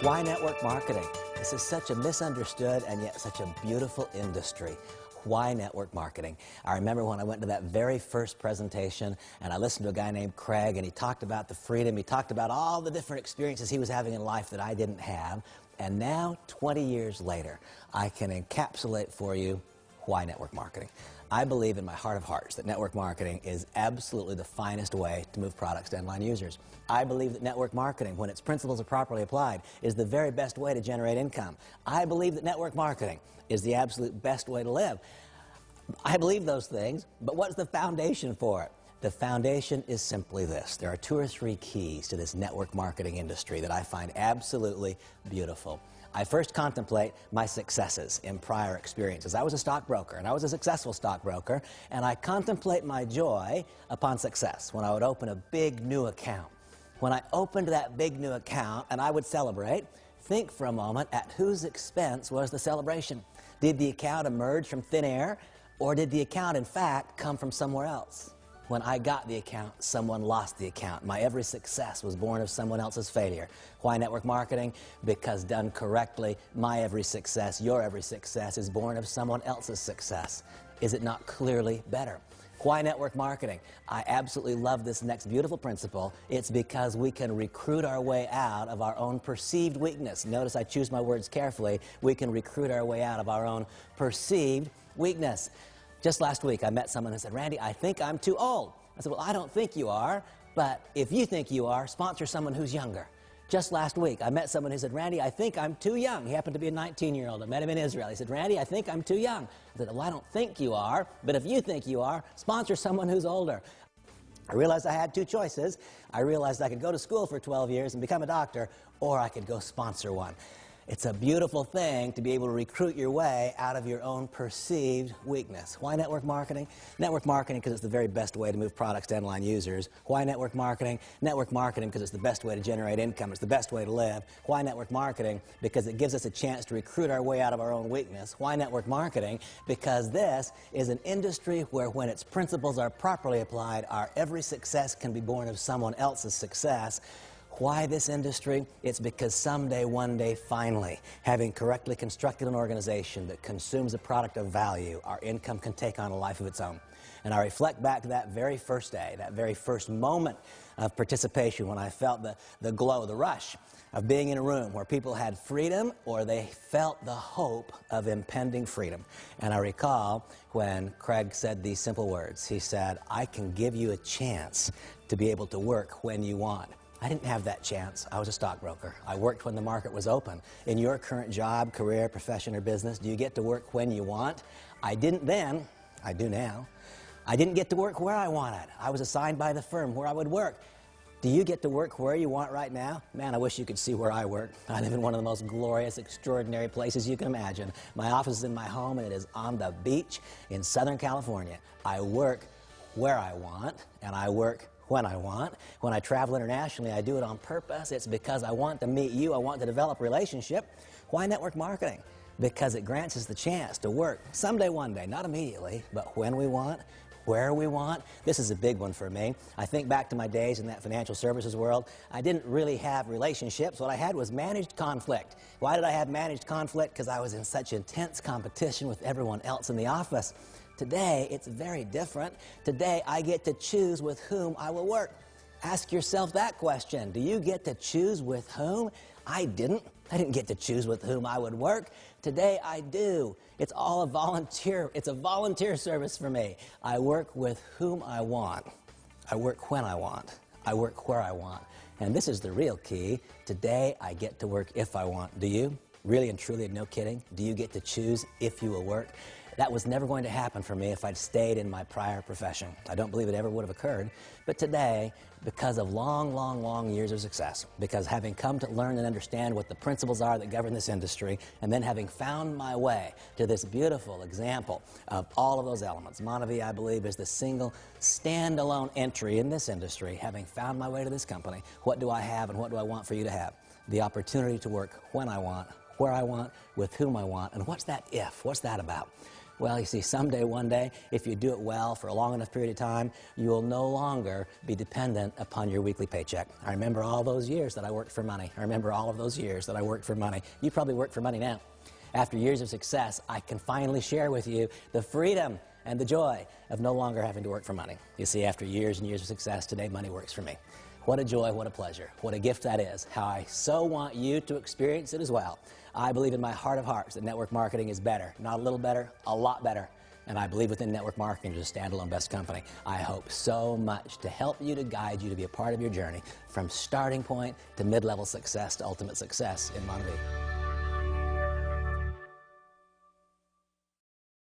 Why network marketing? This is such a misunderstood and yet such a beautiful industry. Why network marketing? I remember when I went to that very first presentation and I listened to a guy named Craig, and he talked about the freedom, he talked about all the different experiences he was having in life that I didn't have. And now, 20 years later, I can encapsulate for you why network marketing. I believe in my heart of hearts that network marketing is absolutely the finest way to move products to end-line users. I believe that network marketing, when its principles are properly applied, is the very best way to generate income. I believe that network marketing is the absolute best way to live. I believe those things, but what's the foundation for it? The foundation is simply this. There are 2 or 3 keys to this network marketing industry that I find absolutely beautiful. I first contemplate my successes in prior experiences. I was a stockbroker, and I was a successful stockbroker, and I contemplate my joy upon success when I would open a big new account. When I opened that big new account and I would celebrate, think for a moment at whose expense was the celebration. Did the account emerge from thin air, or did the account, in fact, come from somewhere else? When I got the account, someone lost the account. My every success was born of someone else's failure. Why network marketing? Because done correctly, my every success, your every success is born of someone else's success. Is it not clearly better? Why network marketing? I absolutely love this next beautiful principle. It's because we can recruit our way out of our own perceived weakness. Notice I choose my words carefully. We can recruit our way out of our own perceived weakness. Just last week, I met someone who said, "Randy, I think I'm too old." I said, "Well, I don't think you are, but if you think you are, sponsor someone who's younger." Just last week, I met someone who said, "Randy, I think I'm too young." He happened to be a 19-year-old. I met him in Israel. He said, "Randy, I think I'm too young." I said, "Well, I don't think you are, but if you think you are, sponsor someone who's older." I realized I had 2 choices. I realized I could go to school for 12 years and become a doctor, or I could go sponsor one. It's a beautiful thing to be able to recruit your way out of your own perceived weakness. Why network marketing? Network marketing because it's the very best way to move products to end-line users. Why network marketing? Network marketing because it's the best way to generate income. It's the best way to live. Why network marketing? Because it gives us a chance to recruit our way out of our own weakness. Why network marketing? Because this is an industry where, when its principles are properly applied, our every success can be born of someone else's success. Why this industry? It's because someday, one day, finally, having correctly constructed an organization that consumes a product of value, our income can take on a life of its own. And I reflect back to that very first day, that very first moment of participation when I felt the glow, the rush of being in a room where people had freedom, or they felt the hope of impending freedom. And I recall when Craig said these simple words. He said, "I can give you a chance to be able to work when you want." I didn't have that chance. I was a stockbroker. I worked when the market was open. In your current job, career, profession, or business, do you get to work when you want? I didn't then. I do now. I didn't get to work where I wanted. I was assigned by the firm where I would work. Do you get to work where you want right now? Man, I wish you could see where I work. I live in one of the most glorious, extraordinary places you can imagine. My office is in my home, and it is on the beach in Southern California. I work where I want, and I work when I want. When I travel internationally, I do it on purpose. It's because I want to meet you. I want to develop a relationship. Why network marketing? Because it grants us the chance to work someday, one day, not immediately, but when we want, where we want. This is a big one for me. I think back to my days in that financial services world. I didn't really have relationships. What I had was managed conflict. Why did I have managed conflict? Because I was in such intense competition with everyone else in the office. Today, it's very different. Today, I get to choose with whom I will work. Ask yourself that question. Do you get to choose with whom? I didn't. I didn't get to choose with whom I would work. Today, I do. It's all a volunteer. It's a volunteer service for me. I work with whom I want. I work when I want. I work where I want. And this is the real key. Today, I get to work if I want. Do you? Really and truly, no kidding? Do you get to choose if you will work? That was never going to happen for me if I'd stayed in my prior profession. I don't believe it ever would have occurred. But today, because of long, long, long years of success, because having come to learn and understand what the principles are that govern this industry, and then having found my way to this beautiful example of all of those elements, Manavi, I believe, is the single standalone entry in this industry. Having found my way to this company, what do I have and what do I want for you to have? The opportunity to work when I want, where I want, with whom I want. And what's that if? What's that about? Well, you see, someday, one day, if you do it well for a long enough period of time, you will no longer be dependent upon your weekly paycheck. I remember all those years that I worked for money. I remember all of those years that I worked for money. You probably work for money now. After years of success, I can finally share with you the freedom and the joy of no longer having to work for money. You see, after years and years of success, today money works for me. What a joy, what a pleasure, what a gift that is. How I so want you to experience it as well. I believe in my heart of hearts that network marketing is better. Not a little better, a lot better. And I believe within network marketing there's a standalone best company. I hope so much to help you, to guide you, to be a part of your journey from starting point to mid-level success to ultimate success in Montevideo.